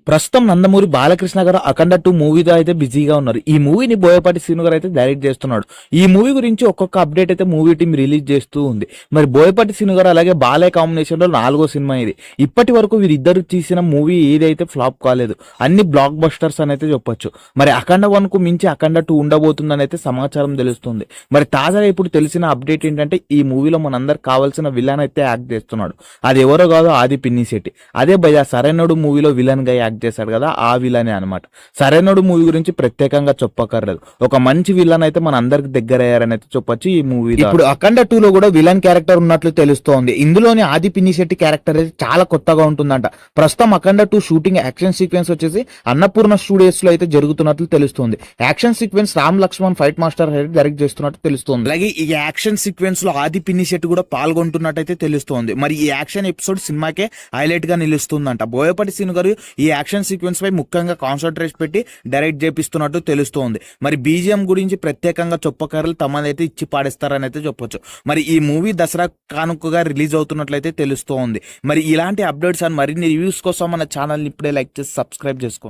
ప్రస్తుతం నందమూరి బాలకృష్ణ గారు అఖండ 2 మూవీతో అయితే బిజీగా ఉన్నారు. ఈ మూవీని బోయపాటి శ్రీను గారు అయితే డైరెక్ట్ చేస్తున్నాడు. ఈ మూవీ గురించి ఒక్కొక్క అప్డేట్ అయితే మూవీ టీం రిలీజ్ చేస్తూ ఉంది. మరి బోయపాటి శ్రీను గారు అలాగే బాలయ్య కాంబినేషన్ లో 4వ సినిమా ఇది. ఇప్పటి వరకు వీరిద్దరు తీసిన మూవీ ఏదైతే ఫ్లాప్ కాలేదు, అన్ని బ్లాక్ బస్టర్స్ అని అయితే చెప్పొచ్చు. మరి అఖండ 1 కు మించి అఖండ 2 ఉండబోతుందని అయితే సమాచారం తెలుస్తుంది. మరి తాజాగా ఇప్పుడు తెలిసిన అప్డేట్ ఏంటంటే ఈ మూవీలో మనందరికి కావాల్సిన విలన్ అయితే యాక్ట్ చేస్తున్నాడు. అది ఎవరో కాదు, ఆది పిన్నిశెట్టి. అదే భయ్యా సరైనడు మూవీలో విలన్ గా యాక్ట్ చేశాడు కదా, ఆ విలనే అనమాట. సరైనడు మూవీ గురించి ప్రత్యేకంగా చెప్పక్కర్లేదు, ఒక మంచి విలన్ అయితే మన అందరికి దగ్గర అయ్యారని అయితే చెప్పొచ్చు ఈ మూవీ. ఇప్పుడు అఖండ 2 లో కూడా విలన్ క్యారెక్టర్ ఉన్నట్లు తెలుస్తోంది. ఇందులోని ఆది పిన్నిశెట్టి క్యారెక్టర్ అయితే చాలా కొత్తగా ఉంటుందంట. ప్రస్తుతం అఖండ 2 షూటింగ్ యాక్షన్ సీక్వెన్స్ వచ్చేసి అన్నపూర్ణ స్టూడియోస్ లో అయితే జరుగుతున్నట్లు తెలుస్తుంది. Action sequence Ram Laxman fight master అయితే డైరెక్ట్ చేస్తున్నట్టు తెలుస్తుంది. అలాగే ఈ యాక్షన్ సీక్వెన్స్ లో ఆది పిన్నిశెట్టి కూడా పాల్గొంటున్నట్టు అయితే తెలుస్తోంది. మరి ఈ యాక్షన్ ఎపిసోడ్ సినిమాకే హైలైట్ గా నిలుస్తుందంట. బోయపాటి శ్రీను గారు ఈ యాక్షన్ సీక్వెన్స్ పై ముఖ్యంగా కాన్సన్ట్రేట్ పెట్టి డైరెక్ట్ చేపిస్తున్నట్టు తెలుస్తోంది. మరి బీజిఎం గురించి ప్రత్యేకంగా చెప్పకర్లు తమదైతే ఇచ్చి పాడేస్తారని అయితే చెప్పొచ్చు. మరి ఈ మూవీ దసరా కానుకగా రిలీజ్ అవుతున్నట్లయితే తెలుస్తోంది. మరి ఇలాంటి అప్డేట్స్ అండ్ మరిన్ని రివ్యూస్ కోసం మన ఛానల్ ఇప్పుడే లైక్ చేసి సబ్స్క్రైబ్ చేసుకోండి.